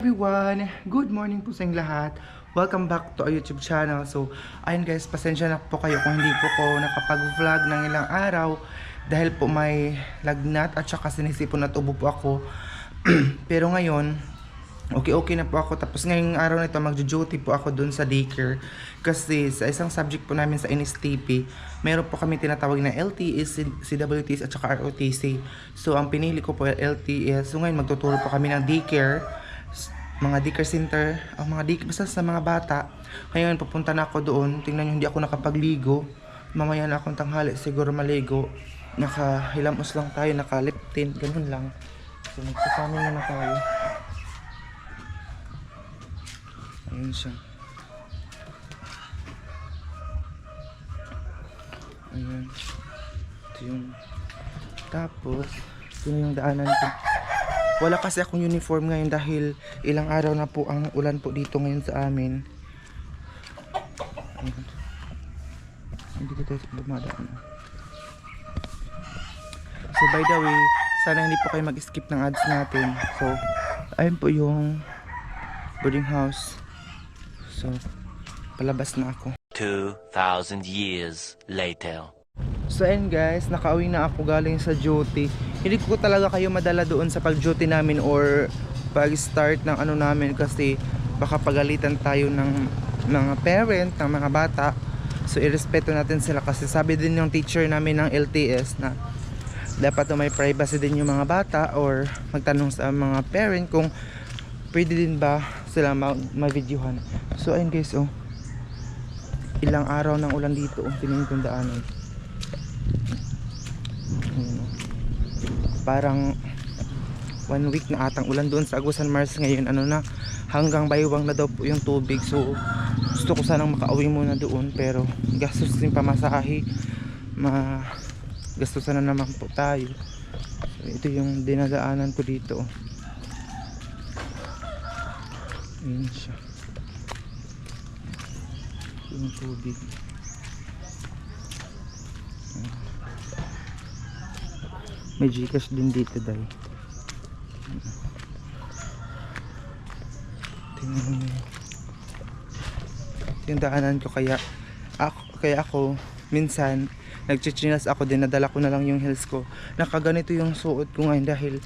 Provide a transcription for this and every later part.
Everyone, good morning po sa inyong lahat. Welcome back to our YouTube channel. So, ayun guys, pasensya na po kayo kung hindi po ko nakapag-vlog ng ilang araw dahil po may lagnat at saka sinisipon at ubo po ako. Pero ngayon, okay na po ako. Tapos ngayong araw na ito, magjo-duty po ako dun sa daycare. Kasi sa isang subject po namin sa NSTP, meron po kami tinatawag na LTS, CWTs at saka ROTC. So, ang pinili ko po LTS. So, ngayon magtuturo po kami ng daycare, mga daycare center, mga daycare, basta sa mga bata. Ngayon, pupunta na ako doon. Tingnan nyo, hindi ako nakapagligo. Mamaya na akong tanghali, siguro maligo. Nakahilamos lang tayo, nakalip tint, ganun lang. So, magsasamin na tayo. Ayun siya. Ayan. Ito yung... Tapos, ito yung daanan ko. Wala kasi akong uniform ngayon dahil ilang araw na po ang ulan po dito ngayon sa amin. Ayan. Hindi ko tayo dumadaan. So by the way, sana hindi po kayo mag-skip ng ads natin. So, ayun po yung boarding house. So, palabas na ako. 2,000 years later. So ayun guys, nakauwi na ako galing sa duty. Hindi ko talaga kayo madala doon sa pag-duty namin or pag-start ng ano namin kasi baka pagalitan tayo ng mga parent, ng mga bata. So irespeto natin sila kasi sabi din yung teacher namin ng LTS na dapat may privacy din yung mga bata or magtanong sa mga parent kung pwede din ba sila ma-videohan. So ayun guys, ilang araw ng ulan dito, tingnan kong daanan. Parang 1 week na atang ulan doon sa Agusan Mars. Ngayon hanggang baywang na daw po yung tubig. So gusto ko sanang makauwi muna doon pero gastos din pamasahe, gastusan na naman po tayo. So ito yung dinadaanan ko dito. Ayun siya, yung tubig. May Gcash din dito dahil tingnan mo yung daanan ko. Kaya ako minsan nagchichinas ako din, nadala ko na lang yung heels ko. Nakaganito yung suot ko ngayon dahil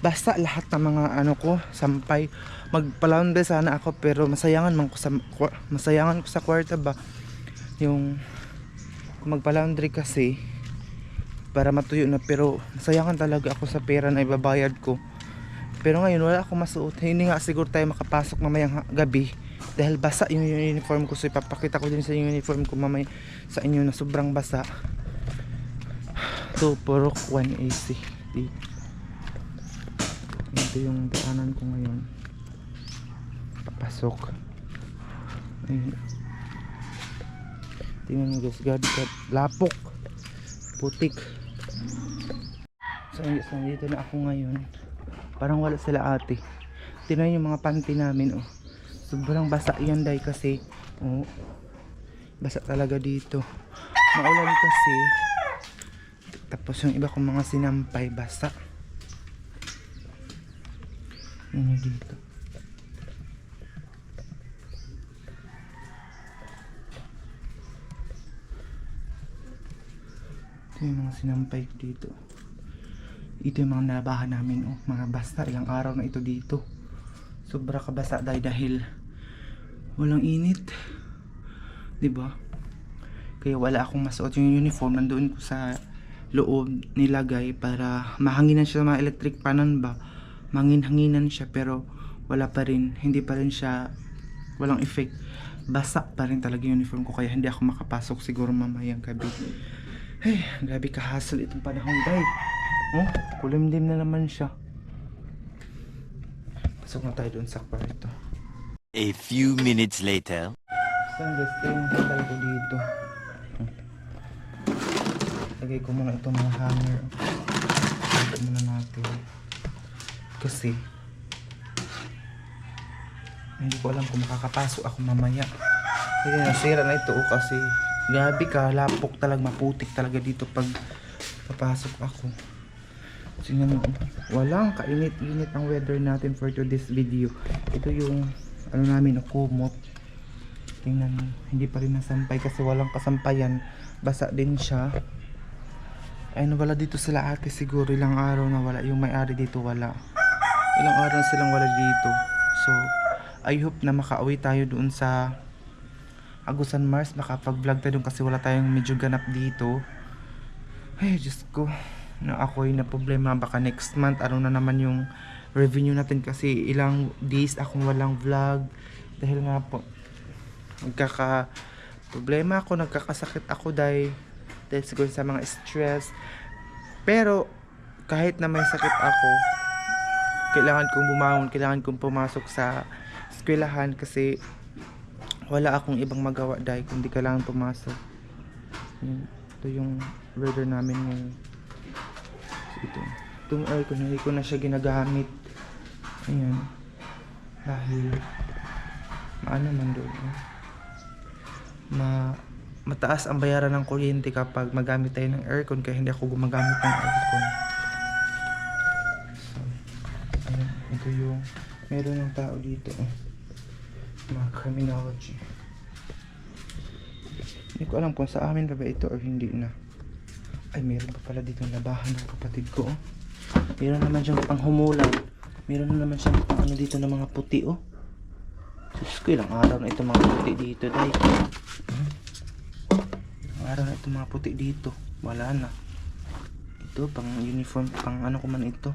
basta lahat ng mga ko sampay. Magpa-laundry sana ako pero masayangan ko sa kwarta ba yung magpa-laundry kasi para matuyo na, pero masayangan talaga ako sa pera na ibabayad ko. Pero ngayon wala akong masuot. Hindi nga siguro tayo makapasok mamayang gabi dahil basa yung uniform ko. So ipapakita ko din sa uniform ko mamaya sa inyo na sobrang basa. So Purok 1AC. Ito yung daanan ko ngayon papasok. Ayun. Tingnan nyo guys, lapok, putik. So dito na ako ngayon. Parang wala sila ate. Tingnan yung mga panty namin. Sobrang basa yan dahil kasi basa talaga dito. Maulan kasi. Tapos yung iba kong mga sinampay basa. Yan dito. Ito yung mga sinampay dito. Ito yung mga nabahan namin, mga basta ilang araw na ito dito. Sobra kabasa dahil walang init, diba? Kaya wala akong masuot. Yung uniform nandoon ko sa loob nilagay para mahanginan siya sa mga electric panan ba, mangin-hanginan siya, pero wala pa rin, hindi pa rin siya, walang effect, basa pa rin talaga yung uniform ko. Kaya hindi ako makapasok siguro mamayang gabi. Hey, grabe ka-hassle itong panahon guys. Kulimlim na naman siya. Pasok na tayo doon sa kwarto. A few minutes later. So guys, ito yung handle ko dito. Lagay ko muna itong mga hanger. Lagay muna natin. Kasi hindi ko alam kung makakapasok ako mamaya. Hindi nasira na ito kasi grabe ka, lapok talaga, maputik talaga dito pag papasok ako. Tingnan mo, walang kainit-init ang weather natin for today's video. Ito yung ano namin, kumot. Tingnan mo, hindi pa rin nasampay kasi walang kasampayan. Basa din siya. Ay, wala dito sila ate siguro. Ilang araw na wala. Yung may-ari dito wala. Ilang araw silang wala dito. So, I hope na makauwi tayo doon sa Agusan Mars. Makapag-vlog tayo doon kasi wala tayong medyo ganap dito. Ay, Diyos ko. Na ako'y na problema. Baka next month, ano na naman yung revenue natin kasi ilang days akong walang vlog. Dahil nga po, problema ako, nagkakasakit ako dahil siguro sa mga stress. Pero kahit na may sakit ako, kailangan kong bumangon, kailangan kong pumasok sa eskwelahan kasi wala akong ibang magawa dahil kundi kailangan pumasok. Ito yung weather namin ngayon. Itong aircon, hindi ko na siya ginagamit. Ayan. Dahil maano man doon. Mataas ang bayaran ng kuryente kapag magamit tayo ng aircon kaya hindi ako gumagamit ng aircon. So, ayan, ito yung meron ng tao dito. Mga criminology. Hindi ko alam kung sa amin pa ba ito or hindi na. Ay, meron pa pala dito labahan ng kapatid ko. Meron naman siyang panghumulan. Meron naman siyang pang ano dito ng mga puti. Sus ko, ilang araw na ito mga puti dito. Dahil araw na itong mga puti dito, wala na. Ito pang uniform, pang ano ko man ito.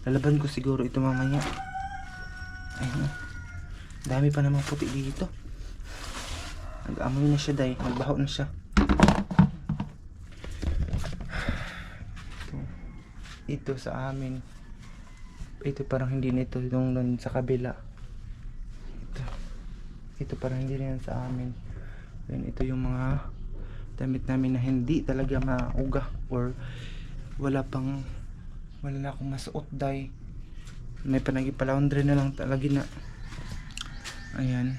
Lalaban ko siguro ito mamaya. Ayun, dami pa namang puti dito. Nag-amoy na siya dahil magbaho na siya. Ito sa amin, ito parang hindi nito yung sa kabila. Ito parang hindi na yan sa amin. Then ito yung mga damit namin na hindi talaga mauga or wala na akong masuot dahil may panagipalaundry na lang talaga na. Ayan,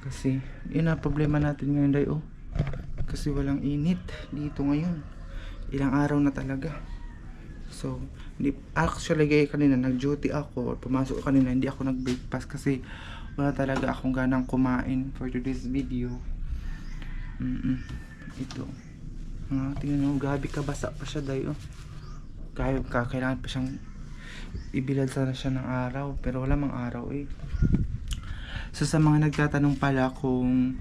kasi yun na problema natin ngayon dahil kasi walang init dito ngayon, ilang araw na talaga. So actually kanina nag duty ako or pumasok kanina, hindi ako nag breakfast kasi wala talaga akong ganang kumain for today's video. Ito. Tingnan mo, gabi ka, basa pa siya dahil kailangan pa siyang ibilad sana siya ng araw pero wala mang araw eh. So sa mga nagtatanong pala kung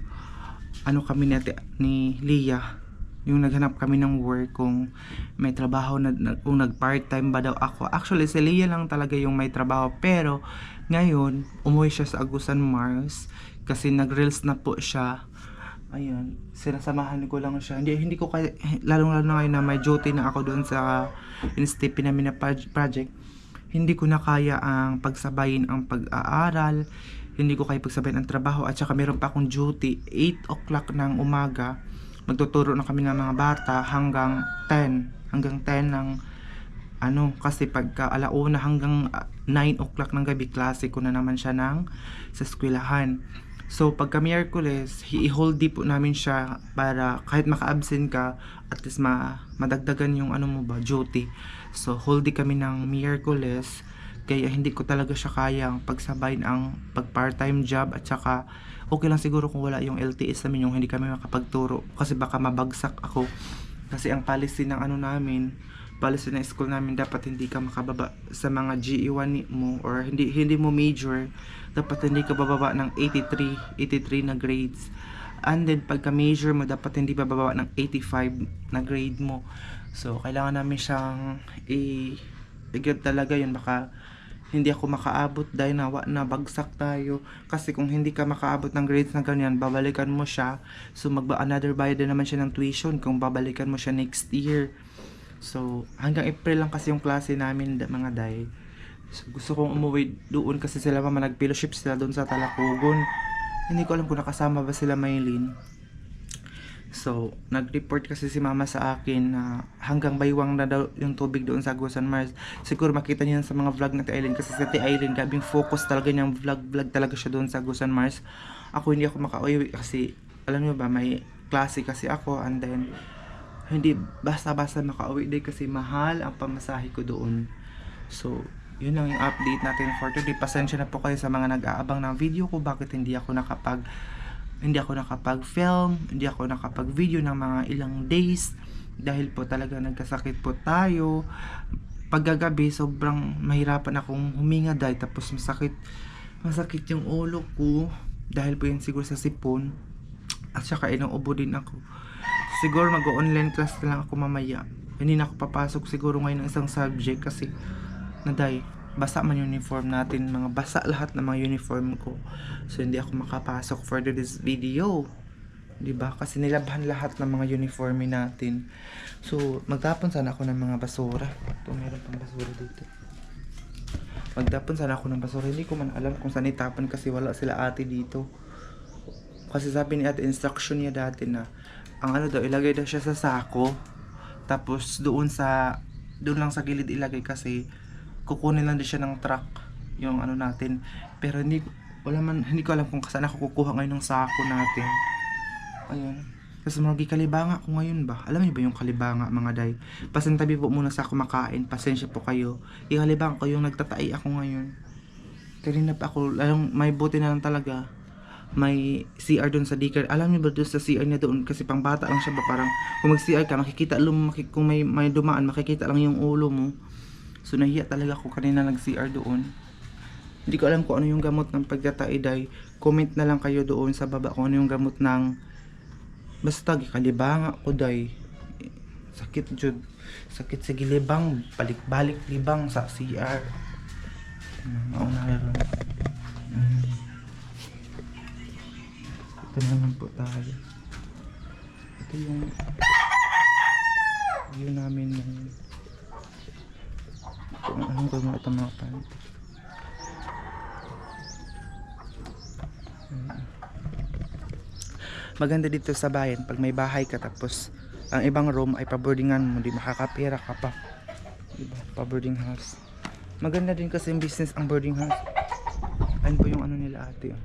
ano kami ni Leah, yung naghanap kami ng work, kung may trabaho na kung nag part time ba daw ako. Actually si Leah lang talaga yung may trabaho pero ngayon umuwi siya sa Agusan Mars kasi nag-reels na po siya. Ayun, sinasamahan ko lang siya. Hindi ko kaya, lalong na ngayon na may duty na ako doon sa in-step namin na project. Hindi ko na kaya ang pagsabayin ang pag-aaral. Hindi ko kaya pagsabayin ang trabaho at saka meron pa akong duty 8 o'clock ng umaga. Magtuturo na kami ng mga bata hanggang 10 ng kasi pagka alauna hanggang 9 o'clock ng gabi klase ko na naman siya sa eskwelahan. So pagka Miyerkules, i-hold po namin siya para kahit maka-absent ka, at least madagdagan yung duty. So hold kami ng Miyerkules, kaya hindi ko talaga siya kayang pagsabayin ang pag part-time job at saka okay lang siguro kung wala yung LTS namin, yung hindi kami makapagturo kasi baka mabagsak ako. Kasi ang policy ng namin, policy ng school namin, dapat hindi ka makababa sa mga GE1 mo or hindi mo major, dapat hindi ka bababa ng 83 na grades. And then pagka major mo, dapat hindi bababa ng 85 na grade mo. So kailangan namin siyang i-grade talaga yun, baka hindi ako makaabot dahil na bagsak tayo. Kasi kung hindi ka makaabot ng grades na ganyan, babalikan mo siya. So another bayad na naman siya ng tuition kung babalikan mo siya next year. So hanggang April lang kasi yung klase namin mga day. So gusto kong umuwi doon kasi sila pa nag-fellowship sila doon sa Talacogon. Hindi ko alam kung nakasama ba sila Maylin. So nag-report kasi si mama sa akin na hanggang baywang na daw yung tubig doon sa Agusan Mars. Siguro makita niyo sa mga vlog na Aileen kasi sa Aileen gabing focus talaga niyang vlog talaga siya doon sa Agusan Mars. Ako hindi ako makauwi kasi alam niyo ba may klase kasi ako, and then hindi basta-basta makauwi din kasi mahal ang pamasahe ko doon. So, yun lang yung update natin for today. Pasensya na po kayo sa mga nag-aabang ng video ko, bakit hindi ako nakapag-film, hindi ako nakapag-video ng mga ilang days dahil po talaga nagkasakit po tayo. Paggagabi sobrang mahirapan akong huminga dahil tapos masakit yung ulo ko dahil po yun siguro sa sipon at saka inuubo din ako. Siguro mag-online class na lang ako mamaya. Hindi na ako papasok siguro ngayon ng isang subject kasi naday basa man yung uniform natin, mga basa lahat ng mga uniform ko, so hindi ako makapasok for this video, diba? Kasi nilabhan lahat ng mga uniform natin. So magtapon sana ako ng mga basura. Ito, meron pang basura dito. Magtapon sana ako ng basura. Hindi ko man alam kung saan itapon kasi wala sila ate dito. Kasi sabi ni ate, instruction niya dati na ang ano daw, ilagay daw siya sa sako, tapos doon lang sa gilid ilagay kasi kukunin lang din siya ng truck yung ano natin. Pero hindi ko alam kung saan ako kukuha ngayon ng sako natin. Ayun. Kasi mga kalibanga ko ngayon ba? Alam niyo ba yung kalibanga mga day? Pasintabi po muna sa kumakain. Pasensya po kayo. Ikalibanga ko yung nagtatai ako ngayon. Kanina pa ako, may buti na lang talaga. May CR doon sa daycare. Alam niyo ba doon sa CR niya doon? Kasi pang bata lang siya ba? Parang kung mag-CR ka, makikita kung may dumaan, makikita lang yung ulo mo. So nahiya talaga ako kanina nag-CR doon. Hindi ko alam kung ano yung gamot ng pagtataiday. Comment na lang kayo doon sa baba kung ano yung gamot ng basta gikalibanga ko day. Sakit jud. Sakit sa gilibang, balik-balik libang sa CR. Mauna ron. Ito naman po tayo. Ito yung view namin ng anong gawin ito mga panty. Maganda dito sa bayan pag may bahay ka tapos ang ibang room ay paboardingan mo, di makakapira ka pa, diba? Pa-boarding house. Maganda din kasi yung business ang boarding house. Ayun po yung ano nila ate.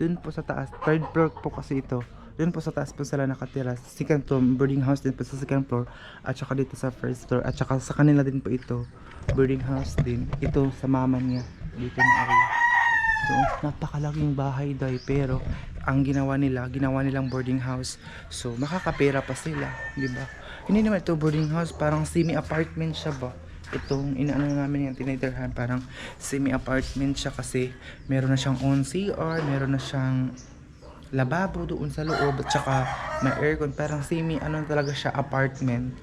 Doon po sa taas, third floor po kasi ito. Doon po sa taas po sila nakatira. Second floor, boarding house din po sa second floor. At saka dito sa first floor. At saka sa kanila din po ito, boarding house din. Ito sa mama niya, dito na area. So, napakalaking bahay day, pero ang ginawa nilang boarding house. So, makakapera pa sila, di ba? Hindi naman ito boarding house, parang semi-apartment siya ba? Itong inaano namin yung tinitirhan, parang semi-apartment siya kasi meron na siyang own CR, meron na siyang lababo doon sa loob, at saka may aircon, parang semi-ano talaga siya, apartment.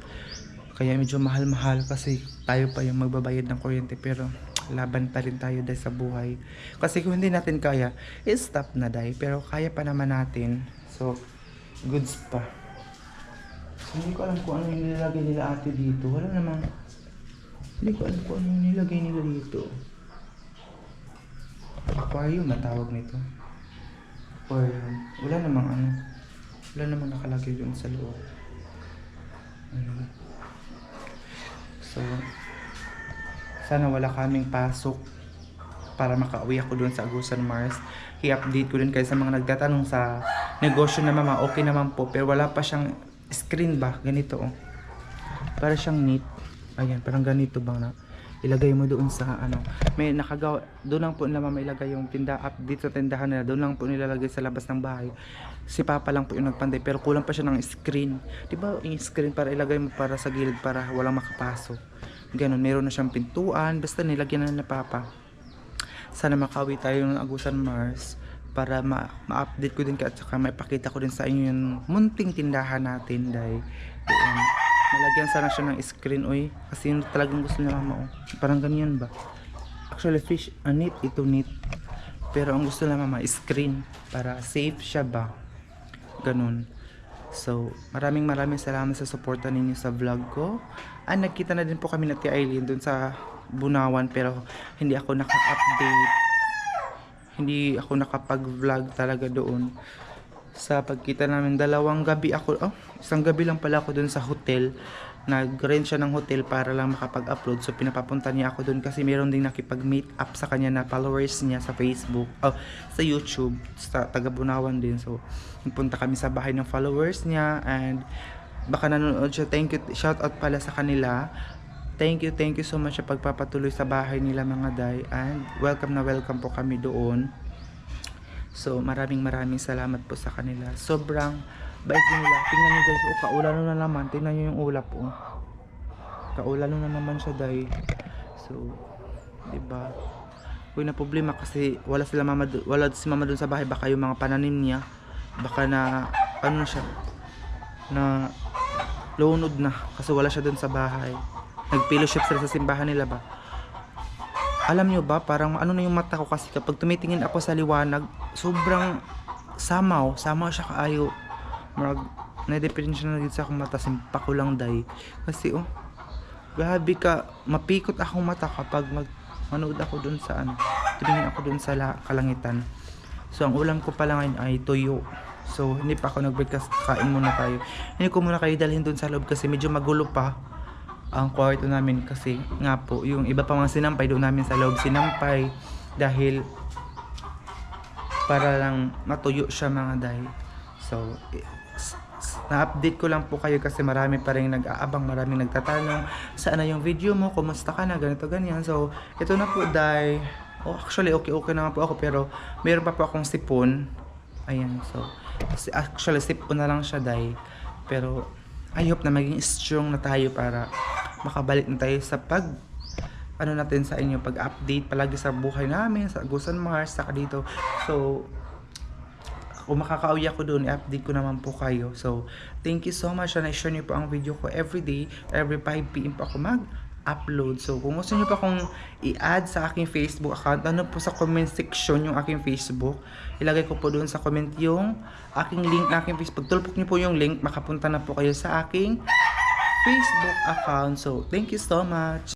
Kaya medyo mahal-mahal kasi tayo pa yung magbabayad ng kuryente, pero laban pa rin tayo dahil sa buhay. Kasi kung hindi natin kaya, stop na dahil. Pero kaya pa naman natin. So, goods pa. So, hindi ko alam kung ano yung nilagay nila ate dito. Wala namang, hindi ko alam kung ano yung nilagay nila dito. Aquarium matawag nito. Aquarium. Wala namang nakalagay doon sa loob. So, sana wala kaming pasok para makauwi ako doon sa Agusan Mars. I-update ko din kayo sa mga nagtatanong sa negosyo na mama, okay naman po, pero wala pa siyang screen ba, ganito oh. Para siyang neat. Ayan, parang ganito bang na ilagay mo doon sa ano. May nakagawa, doon lang po nila mama ilagay yung tinda up dito sa tindahan nila. Doon lang po nilalagay sa labas ng bahay. Si Papa lang po yung nagpanday, pero kulang pa siya ng screen. 'Di ba? Yung screen para ilagay mo para sa gilid para walang makapasok. Ganon, meron na siyang pintuan, basta nilagyan na ni Papa. Sana makawi tayo ng Agusan Mars para ma-update ko din at saka maipakita ko din sa inyo yung munting tindahan natin dahil malagyan sana siya ng screen oy, kasi yun talagang gusto ni mama oh. Parang ganyan ba? Actually fish, neat, ito neat. Pero ang gusto na mama, screen para safe siya ba? Ganun. So, maraming salamat sa suporta ninyo sa vlog ko. Nagkita na din po kami na Tia Aileen dun sa Bunawan, pero hindi ako naka-update. Hindi ako nakapag-vlog talaga doon. Sa pagkita namin, isang gabi lang pala ako dun sa hotel. Nag-rent siya ng hotel para lang makapag-upload. So, pinapapunta niya ako dun kasi meron ding nakipag-meet up sa kanya na followers niya sa Facebook, sa YouTube, sa taga Bunawan din. So, punta kami sa bahay ng followers niya and baka nanonood siya. Thank you, shout out pala sa kanila. Thank you so much sa pagpapatuloy sa bahay nila mga day. And welcome na welcome po kami doon. So maraming salamat po sa kanila. Sobrang bait nila. Tingnan nyo guys, kaulan na naman. Tingnan nyo yung ulap oh. Kaulan na naman siya day. So, diba? Kung na problema kasi wala si mama doon sa bahay, baka yung mga pananim niya baka na ano siya na lunod na kasi wala siya doon sa bahay. Nag-fellowship sila sa simbahan nila ba. Alam nyo ba, parang ano na yung mata ko kasi kapag tumitingin ako sa liwanag, sobrang samaw siya kaayo. Na-depende siya na sa akong mata, simpa ko lang day. Kasi oh, grabe ka, mapikot akong mata kapag manood ako dun sa ano, tumingin ako dun sa kalangitan. So ang ulam ko pala ngayon ay tuyo. So hindi pa ako nag-breakfast, kain muna tayo. Hindi ko muna kayo dalhin dun sa loob kasi medyo magulo pa ang kwarto namin kasi nga po, yung iba pa mga sinampay doon namin sa loob sinampay dahil para lang matuyo siya mga day. So na-update ko lang po kayo kasi marami pa rin nag-aabang, maraming nagtatanong saan na yung video mo, kumusta ka na, ganito ganyan. So ito na po day. Oh, actually okay naman po ako pero meron pa po akong sipon. Ayan, so actually sipon na lang siya day. Pero I hope na maging strong na tayo para makabalik na tayo sa ano natin sa inyo, pag-update palagi sa buhay namin, sa Agusan Mars, saka dito. So, kung makakauwi ako doon, i-update ko naman po kayo. So, thank you so much na i-share niyo po ang video ko everyday, every 5 PM po ako mag-upload. So, kung gusto niyo pa akong i-add sa aking Facebook account, ano po sa comment section yung aking Facebook. Ilagay ko po doon sa comment yung aking link na aking Facebook. Tulpok niyo po yung link, makapunta na po kayo sa aking Facebook account. So, thank you so much.